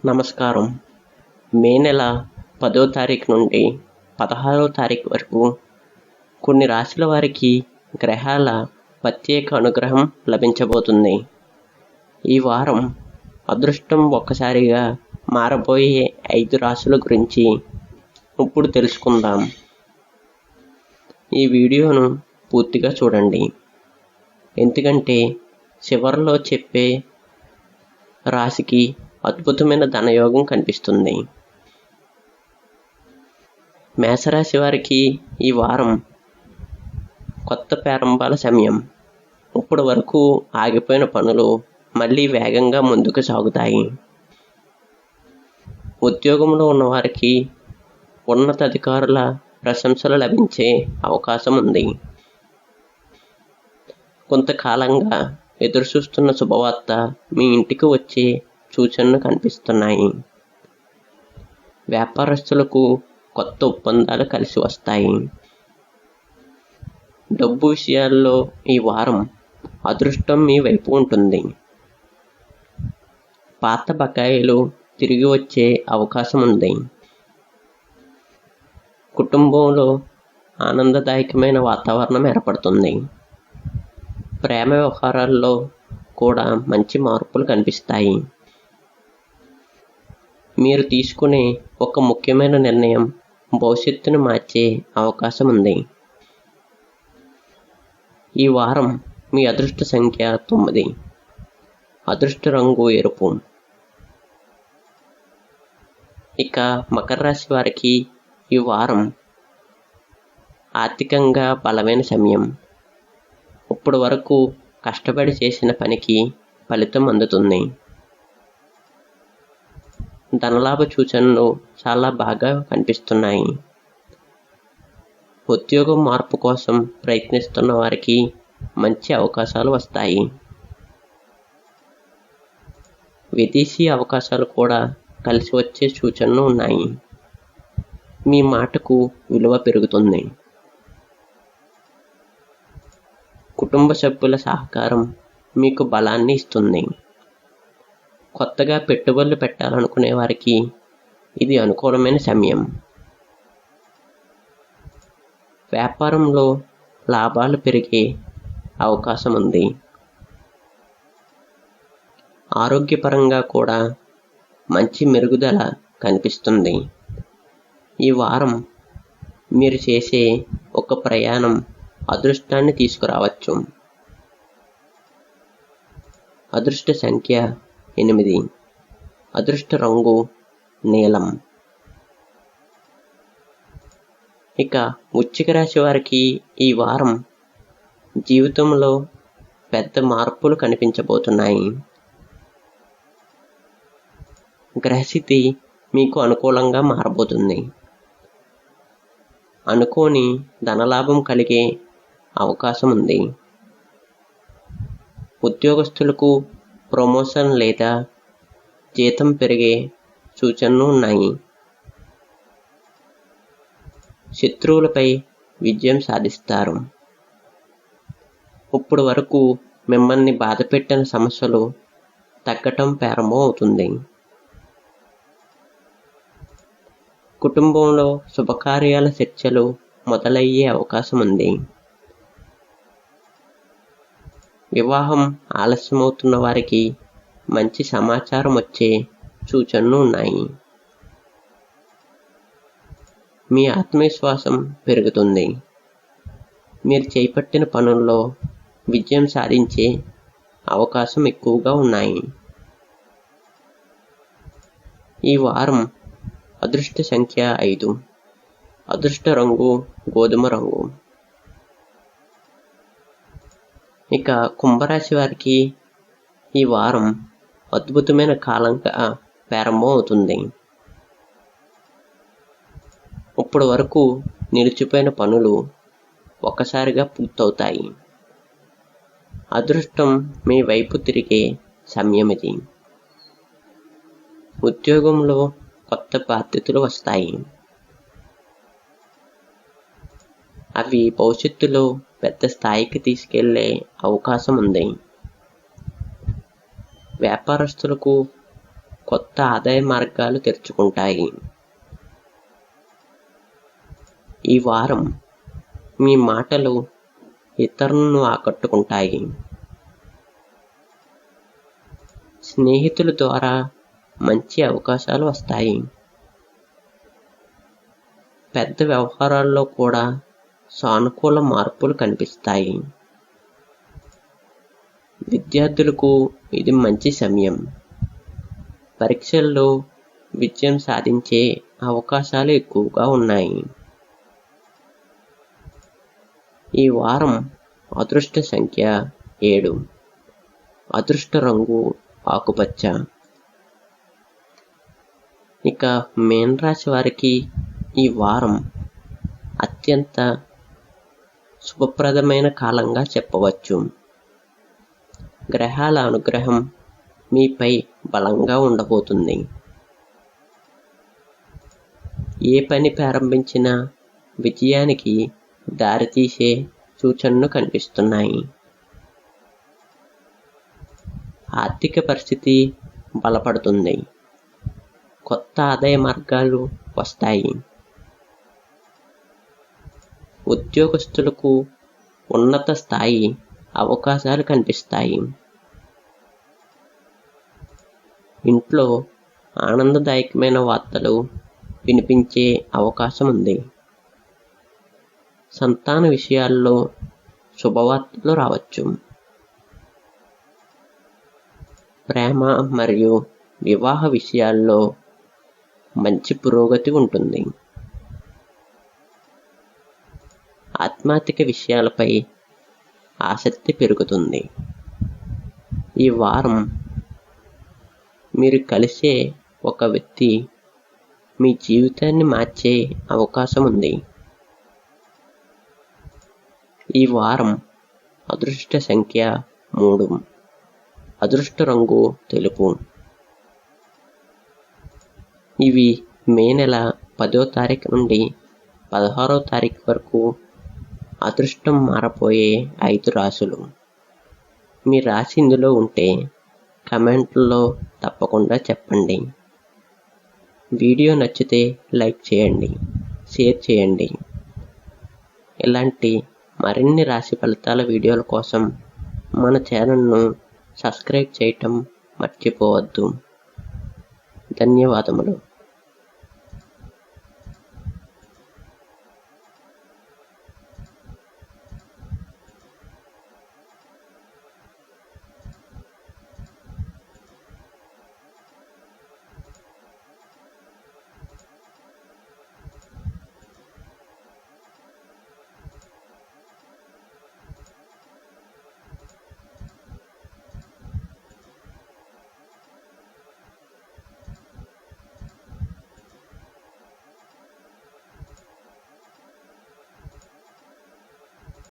నమస్కారం. మే నెల 10వ తారీఖు నుండి 16వ తారీఖు వరకు కొన్ని రాశుల వారికి గ్రహాల ప్రత్యేక అనుగ్రహం లభించబోతుంది. ఈ వారం అదృష్టం ఒక్కసారిగా మారబోయే 5 రాశుల గురించి ఇప్పుడు తెలుసుకుందాం. ఈ వీడియోను పూర్తిగా చూడండి, ఎందుకంటే చివరిలో చెప్పే రాశికి అద్భుతమైన ధనయోగం కనిపిస్తుంది. మేషరాశి వారికి ఈ వారం కొత్త ప్రారంభాల సమయం. ఇప్పటి వరకు ఆగిపోయిన పనులు మళ్ళీ వేగంగా ముందుకు సాగుతాయి. ఉద్యోగంలో ఉన్నవారికి ఉన్నతాధికారుల ప్రశంసలు లభించే అవకాశం ఉంది. కొంతకాలంగా ఎదురుచూస్తున్న శుభవార్త మీ ఇంటికి వచ్చే సూచనలు కనిపిస్తున్నాయి. వ్యాపారస్తులకు కొత్త ఒప్పందాలు కలిసి వస్తాయి. డబ్బు విషయాల్లో ఈ వారం అదృష్టం మీ వైపు ఉంటుంది. పాత బకాయిలు తిరిగి వచ్చే అవకాశం ఉంది. కుటుంబంలో ఆనందదాయకమైన వాతావరణం ఏర్పడుతుంది. ప్రేమ వ్యవహారాల్లో కూడా మంచి మార్పులు కనిపిస్తాయి. మీరు తీసుకునే ఒక ముఖ్యమైన నిర్ణయం భవిష్యత్తును మార్చే అవకాశం ఉంది. ఈ వారం మీ అదృష్ట సంఖ్య 9. అదృష్ట రంగు ఎరుపు. ఇక మకర రాశి వారికి ఈ వారం ఆర్థికంగా బలమైన సమయం. ఇప్పటి వరకు కష్టపడి చేసిన పనికి ఫలితం అందుతుంది. ధనలాభ సూచనలు చాలా బాగా కనిపిస్తున్నాయి. ఉద్యోగం మార్పు కోసం ప్రయత్నిస్తున్న వారికి మంచి అవకాశాలు వస్తాయి. విదేశీ అవకాశాలు కూడా కలిసి వచ్చే సూచనలు ఉన్నాయి. మీ మాటకు విలువ పెరుగుతుంది. కుటుంబ సభ్యుల సహకారం మీకు బలాన్ని ఇస్తుంది. కొత్తగా పెట్టుబడులు పెట్టాలనుకునే వారికి ఇది అనుకూలమైన సమయం. వ్యాపారంలో లాభాలు పెరిగే అవకాశం ఉంది. ఆరోగ్యపరంగా కూడా మంచి మెరుగుదల కనిపిస్తుంది. ఈ వారం మీరు చేసే ఒక ప్రయాణం అదృష్టాన్ని తీసుకురావచ్చు. అదృష్ట సంఖ్య 8. అదృష్ట రంగు నీలం. ఇక వృశ్చిక రాశి వారికి ఈ వారం జీవితంలో పెద్ద మార్పులు కనిపించబోతున్నాయి. గ్రహస్థితి మీకు అనుకూలంగా మారబోతుంది. అనుకోని ధనలాభం కలిగే అవకాశం ఉంది. ఉద్యోగస్తులకు ప్రమోషన్ లేదా జీతం పెరిగే సూచనలు ఉన్నాయి. శత్రువులపై విజయం సాధిస్తారు. ఇప్పటి వరకు మిమ్మల్ని బాధపెట్టిన సమస్యలు తగ్గటం ప్రారంభం అవుతుంది. కుటుంబంలో శుభకార్యాల చర్చలు మొదలయ్యే అవకాశం ఉంది. వివాహం ఆలస్యమవుతున్న వారికి మంచి సమాచారం వచ్చే సూచనలు ఉన్నాయి. మీ ఆత్మవిశ్వాసం పెరుగుతుంది. మీరు చేపట్టిన పనుల్లో విజయం సాధించే అవకాశం ఎక్కువగా ఉన్నాయి. ఈ వారం అదృష్ట సంఖ్య 5. అదృష్ట రంగు గోధుమ రంగు. ఇక కుంభరాశి వారికి ఈ వారం అద్భుతమైన కాలంగా ప్రారంభం అవుతుంది. ఇప్పటి వరకు నిలిచిపోయిన పనులు ఒక్కసారిగా పూర్తవుతాయి. అదృష్టం మీ వైపు తిరిగే సమయం ఇది. ఉద్యోగంలో కొత్త బాధ్యతలు వస్తాయి. అవి భవిష్యత్తులో పెద్ద స్థాయికి తీసుకెళ్లే అవకాశం ఉంది. వ్యాపారస్తులకు కొత్త ఆదాయ మార్గాలు తెరుచుకుంటాయి. ఈ వారం మీ మాటలు ఇతరులను ఆకట్టుకుంటాయి. స్నేహితుల ద్వారా మంచి అవకాశాలు వస్తాయి. పెద్ద వ్యవహారాల్లో కూడా సానుకూల మార్పులు కనిపిస్తాయి. విద్యార్థులకు ఇది మంచి సమయం. పరీక్షల్లో విజయం సాధించే అవకాశాలు ఎక్కువగా ఉన్నాయి. ఈ వారం అదృష్ట సంఖ్య 7. అదృష్ట రంగు ఆకుపచ్చ. ఇక మీన రాశి వారికి ఈ వారం అత్యంత శుభప్రదమైన కాలంగా చెప్పవచ్చు. గ్రహాల అనుగ్రహం మీపై బలంగా ఉండబోతుంది. ఏ పని ప్రారంభించినా విజయానికి దారితీసే సూచనలు కనిపిస్తున్నాయి. ఆర్థిక పరిస్థితి బలపడుతుంది. కొత్త ఆదాయ మార్గాలు వస్తాయి. ఉద్యోగస్తులకు ఉన్నత స్థాయి అవకాశాలు కనిపిస్తాయి. ఇంట్లో ఆనందదాయకమైన వార్తలు వినిపించే అవకాశం ఉంది. సంతాన విషయాల్లో శుభవార్తలు రావచ్చు. ప్రేమ మరియు వివాహ విషయాల్లో మంచి పురోగతి ఉంటుంది. ఆధ్యాత్మిక విషయాలపై ఆసక్తి పెరుగుతుంది. ఈ వారం మీరు కలిసే ఒక వ్యక్తి మీ జీవితాన్ని మార్చే అవకాశం ఉంది. ఈ వారం అదృష్ట సంఖ్య 3. అదృష్ట రంగు తెలుపు. ఇవి మే నెల 10వ తారీఖు నుండి 16వ తారీఖు వరకు అదృష్టం మారపోయే 5 రాశులు. మీ రాశి ఇందులో ఉంటే కమెంట్లో తప్పకుండా చెప్పండి. వీడియో నచ్చితే లైక్ చేయండి, షేర్ చేయండి. ఇలాంటి మరిన్ని రాశి ఫలితాల వీడియోల కోసం మన ఛానల్ను సబ్స్క్రైబ్ చేయటం మర్చిపోవద్దు. ధన్యవాదములు.